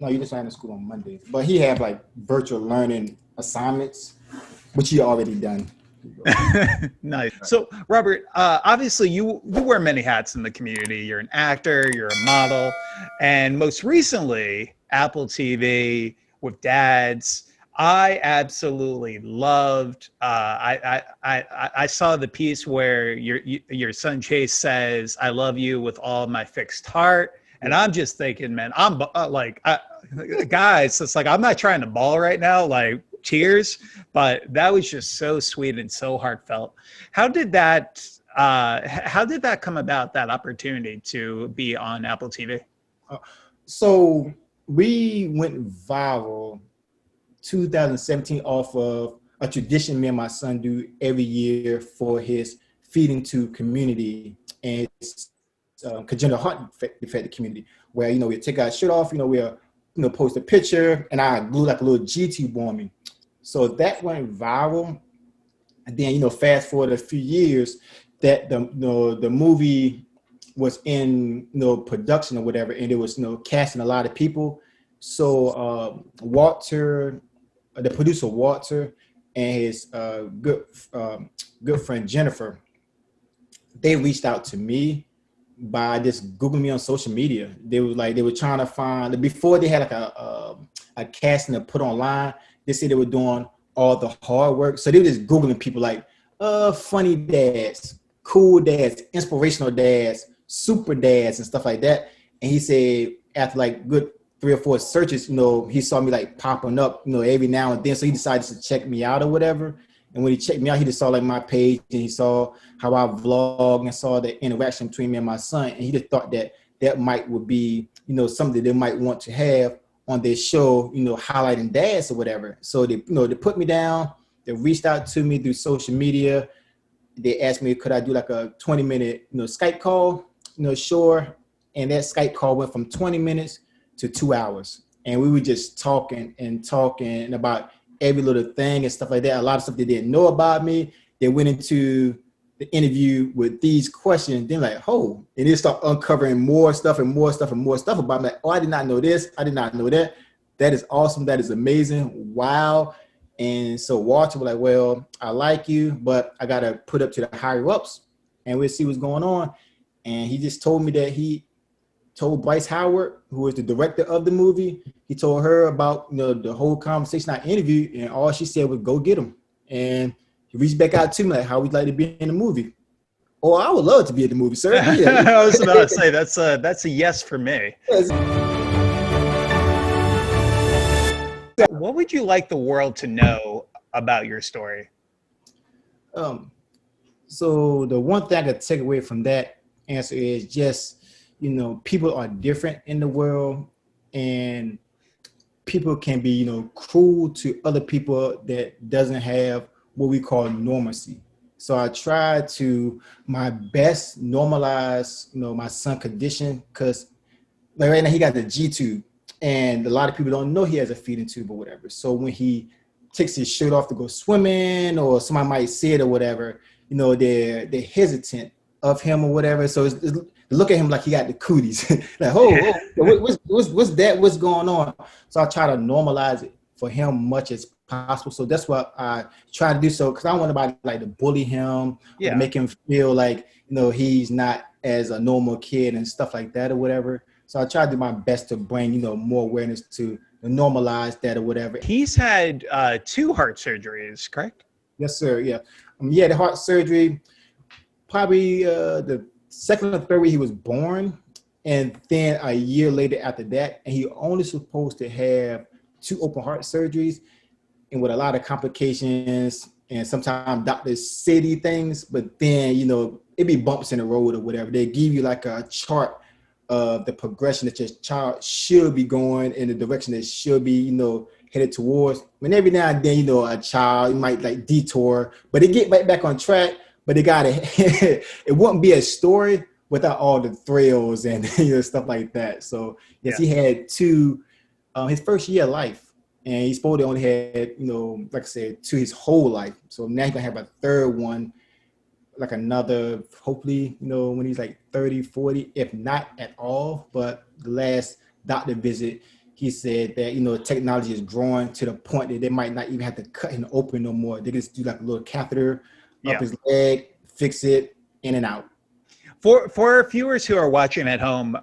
No, you just started school on Mondays. But he had like virtual learning assignments, which he already done. Nice. So, Robert, obviously you wear many hats in the community. You're an actor, you're a model, and most recently, Apple TV with Dads. I absolutely loved. I saw the piece where your son Chase says, "I love you with all my fixed heart," and I'm just thinking, man, I'm guys. It's like I'm not trying to ball right now. Like, cheers. But that was just so sweet and so heartfelt. How did that come about, that opportunity to be on Apple TV? So we went viral 2017 off of a tradition me and my son do every year for his feeding to community and congenital heart defect community, where we take our shirt off, we'll post a picture, and I glue like a little G-tube on me. So that went viral, and then fast forward a few years, that the movie was in production or whatever, and it was casting a lot of people. So Walter, the producer Walter, and his good friend Jennifer, they reached out to me by just Googling me on social media. They were trying to find, before they had like a casting to put online. They said they were doing all the hard work. So they were just Googling people like funny dads, cool dads, inspirational dads, super dads, and stuff like that. And he said after like good 3 or 4 searches, he saw me like popping up, every now and then. So he decided to check me out or whatever. And when he checked me out, he just saw like my page, and he saw how I vlog and saw the interaction between me and my son. And he just thought that would be, something they might want to have on their show, highlighting dads or whatever. So they put me down. They reached out to me through social media. They asked me, could I do like a 20-minute, Skype call? Sure. And that Skype call went from 20 minutes to 2 hours. And we were just talking about every little thing and stuff like that. A lot of stuff they didn't know about me. They went into the interview with these questions. Then like, oh, and they start uncovering more stuff and more stuff and more stuff about me. Like, oh, I did not know this. I did not know that. That is awesome. That is amazing. Wow. And so Walter was like, well, I like you, but I got to put up to the higher ups and we'll see what's going on. And he just told me that he told Bryce Howard, who was the director of the movie, he told her about the whole conversation I interviewed, and all she said was, go get him. And he reached back out to me like, how would you like to be in the movie? Oh, I would love to be in the movie, sir. Yeah. I was about to say that's a yes for me. What would you like the world to know about your story? So the one thing I could take away from that answer is just, people are different in the world, and people can be, cruel to other people that doesn't have what we call normalcy. So I try to my best normalize, my son's condition, because like right now he got the G-tube, and a lot of people don't know he has a feeding tube or whatever. So when he takes his shirt off to go swimming, or somebody might see it or whatever, they're hesitant of him or whatever. So it's look at him like he got the cooties. Like, oh, what's that? What's going on? So I try to normalize it for him much as possible. So that's what I try to do. So because I don't want anybody like to bully him, or to make him feel like he's not as a normal kid and stuff like that or whatever. So I try to do my best to bring more awareness to normalize that or whatever. He's had 2 heart surgeries, correct? Yes, sir. Yeah, the heart surgery. Probably the second or third week he was born, and then a year later after that, and he only supposed to have 2 open heart surgeries, and with a lot of complications, and sometimes doctors say these things, but then it be bumps in the road or whatever. They give you like a chart of the progression that your child should be going in the direction that should be headed towards. I mean, every now and then a child might like detour, but they get right back on track. But it it wouldn't be a story without all the thrills and stuff like that. So yes, he had 2 his first year of life, and he's supposed to only had like I said, 2 his whole life. So now he's gonna have a third one, like another, hopefully when he's like 30, 40, if not at all. But the last doctor visit, he said that, technology is growing to the point that they might not even have to cut him open no more. They just do like a little catheter up his leg, fix it, in and out. For viewers who are watching at home,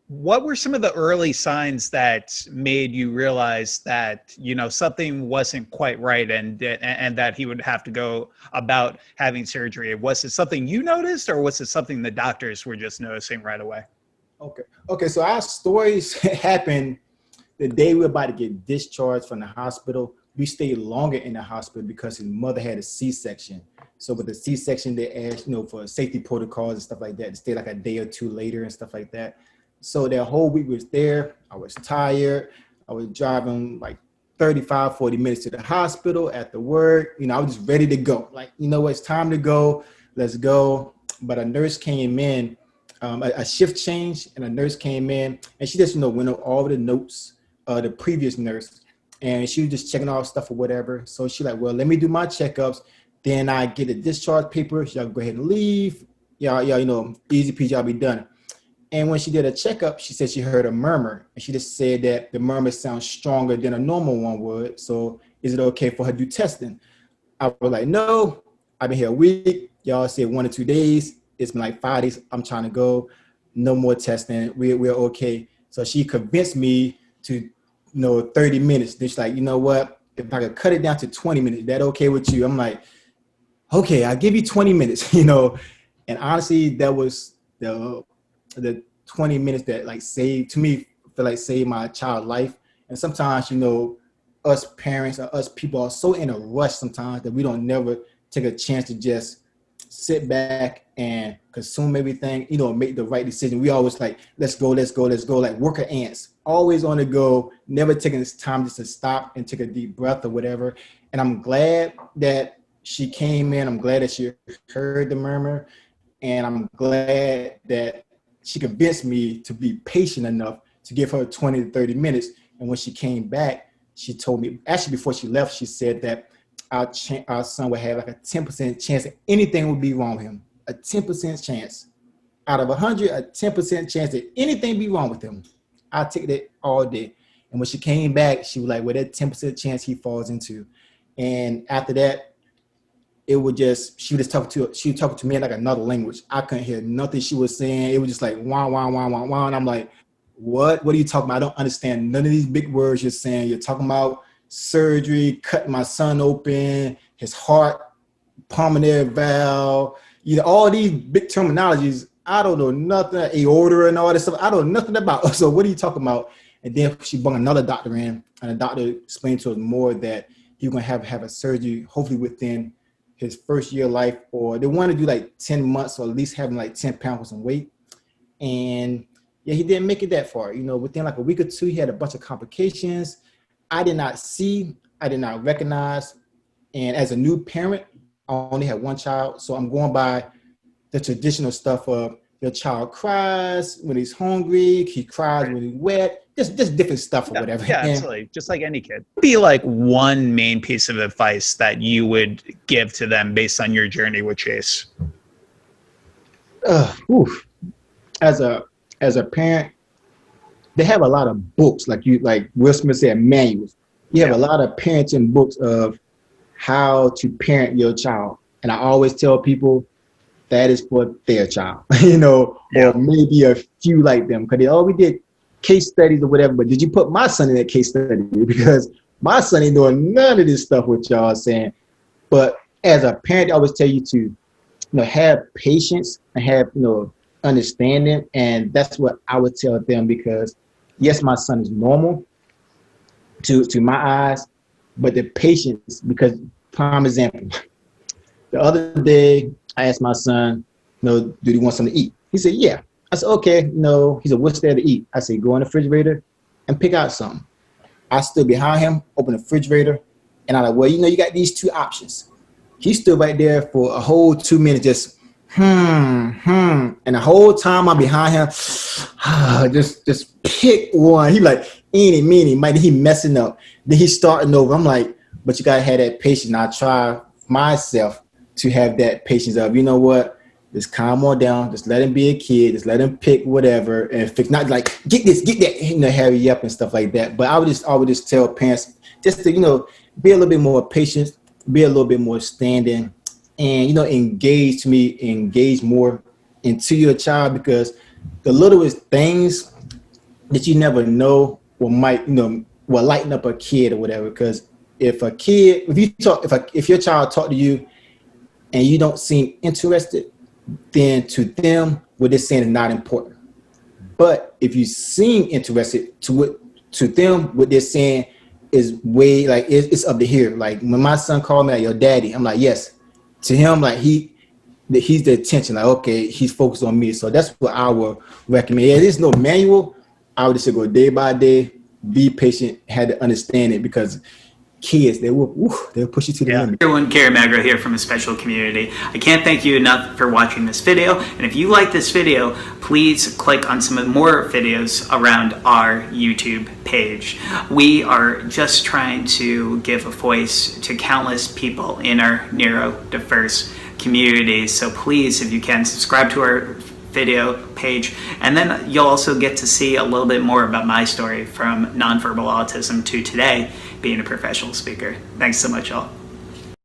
what were some of the early signs that made you realize that, something wasn't quite right and that he would have to go about having surgery? Was it something you noticed, or was it something the doctors were just noticing right away? Okay. So our stories happened the day we were about to get discharged from the hospital. We stayed longer in the hospital because his mother had a C-section. So with the C-section, they asked, for safety protocols and stuff like that, to stay like a day or two later and stuff like that. So that whole week was there. I was tired. I was driving like 35, 40 minutes to the hospital after work. I was just ready to go. Like, it's time to go. Let's go. But a nurse came in, a shift change, and a nurse came in, and she just, went over all the notes, the previous nurse, and she was just checking off stuff or whatever. So she like, well, let me do my checkups. Then I get a discharge paper. Y'all go ahead and leave. Y'all, easy peasy, y'all be done. And when she did a checkup, she said she heard a murmur. And she just said that the murmur sounds stronger than a normal one would. So is it okay for her to do testing? I was like, no, I've been here a week. Y'all said 1 or 2 days. It's been like 5 days. I'm trying to go. No more testing. We're okay. So she convinced me to, 30 minutes. Then she's like, you know what? If I could cut it down to 20 minutes, that okay with you? I'm like, okay, I'll give you 20 minutes, And honestly, that was the 20 minutes that like saved my child's life. And sometimes, us parents or us people are so in a rush sometimes that we don't never take a chance to just sit back and consume everything, make the right decision. We always like, let's go, like worker ants, always on the go, never taking this time just to stop and take a deep breath or whatever. And I'm glad that she came in. I'm glad that she heard the murmur. And I'm glad that she convinced me to be patient enough to give her 20 to 30 minutes. And when she came back, she told me, actually before she left, she said that our son would have like a 10% chance that anything would be wrong with him. A 10% chance. Out of 100, a 10% chance that anything be wrong with him. I take that all day. And when she came back, she was like, well, that 10% chance he falls into. And after that, she would just talk to me in like another language. I couldn't hear nothing she was saying. It was just like, wah, wah, wah, wah, wah. And I'm like, what are you talking about? I don't understand none of these big words you're saying. You're talking about surgery, cutting my son open, his heart, pulmonary valve, all these big terminologies. I don't know nothing, aorta and all this stuff. I don't know nothing about. So what are you talking about? And then she brought another doctor in, and the doctor explained to us more that he was going to have a surgery, hopefully within his first year of life, or they want to do like 10 months, or at least having like 10 pounds in weight. And yeah, he didn't make it that far. Within like a week or two, he had a bunch of complications. I did not see, I did not recognize. And as a new parent, I only had one child. So I'm going by the traditional stuff of your child cries when he's hungry, he cries when he's wet, just different stuff or whatever. Yeah, absolutely. Just like any kid. Be like one main piece of advice that you would give to them based on your journey with Chase. As a parent, they have a lot of books, like Will Smith said, manuals. You have a lot of parenting books of how to parent your child. And I always tell people that is for their child, or maybe a few like them. Because we did case studies or whatever, but did you put my son in that case study? Because my son ain't doing none of this stuff what y'all are saying. But as a parent, I always tell you to, have patience and have, understanding. And that's what I would tell them, because yes, my son is normal to my eyes, but the patience, because prime example, the other day I asked my son, do he want something to eat? He said, yeah. I said, okay, he said, what's there to eat? I said, go in the refrigerator and pick out something. I stood behind him, opened the refrigerator, and I'm like, well, you got these two options. He stood right there for a whole 2 minutes, just and the whole time I'm behind him, just pick one. He like, eeny, meeny, mighty, he messing up. Then he's starting over. I'm like, but you gotta have that patience. I try myself to have that patience of, you know what, just calm on down, just let him be a kid, just let him pick whatever, and if it's not like, get this, get that, hurry up and stuff like that. But I would just tell parents just to, be a little bit more patient, be a little bit more standing, and, engage more into your child, because the littlest things that you never know will lighten up a kid or whatever. Because if your child talk to you and you don't seem interested, then to them, what they're saying is not important. But if you seem interested, to them, what they're saying is way, like, it's up to here. Like when my son called me, like, your daddy, I'm like, yes. To him, like, he's the attention, like, okay, he's focused on me. So that's what I would recommend. Yeah, there's no manual. I would just go day by day, be patient, had to understand it, because kids, they'll push you to the limit. Everyone, Kerry Magro here from A Special Community. I can't thank you enough for watching this video. And if you like this video, please click on some more videos around our YouTube page. We are just trying to give a voice to countless people in our neurodiverse community. So please, if you can, subscribe to our video page, and then you'll also get to see a little bit more about my story from nonverbal autism to today being a professional speaker. Thanks so much, y'all.